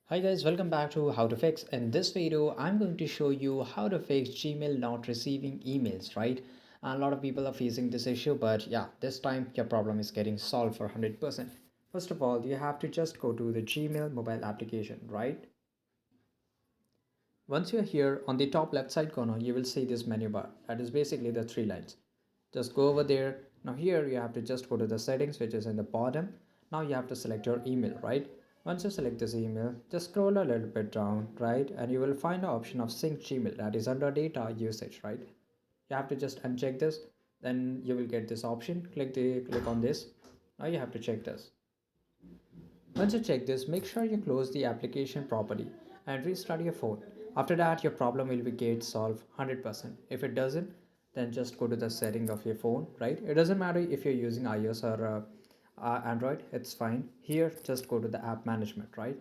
Hi guys, welcome back to How to Fix. In this video, I'm going to show you how to fix Gmail not receiving emails, right? And a lot of people are facing this issue, but yeah, this time your problem is getting solved for 100%. First of all, you have to just go to the Gmail mobile application, right? Once you're here on the top left side corner, you will see this menu bar. That is basically the three lines. Just go over there. Now here you have to just go to the settings, which is in the bottom. Now you have to select your email, right? Once you select this email, just scroll a little bit down, right? And you will find the option of sync Gmail, that is under data usage, right? You have to just uncheck this. Then you will get this option. Click on this. Now you have to check this. Once you check this, make sure you close the application properly and restart your phone. After that, your problem will be get solved 100%. If it doesn't, then just go to the setting of your phone, right? It doesn't matter if you're using iOS or Android, it's fine. Here, just go to the app management, right?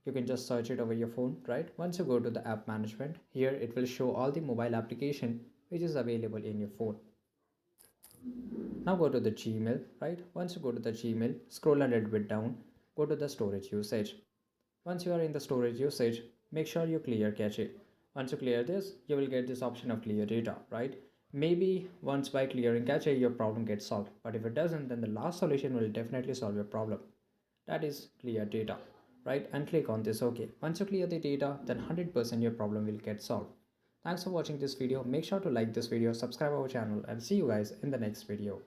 You can just search it over your phone, right? Once you go to the app management, here it will show all the mobile application which is available in your phone. Now go to the Gmail, right? Once you go to the Gmail, scroll a little bit down, go to the storage usage. Once you are in the storage usage, make sure you clear cache. Once you clear this, you will get this option of clear data, right? Maybe once by clearing cache, your problem gets solved. But if it doesn't, then the last solution will definitely solve your problem. That is clear data, right? And click on this OK. Once you clear the data, then 100% your problem will get solved. Thanks for watching this video. Make sure to like this video, subscribe our channel, and see you guys in the next video.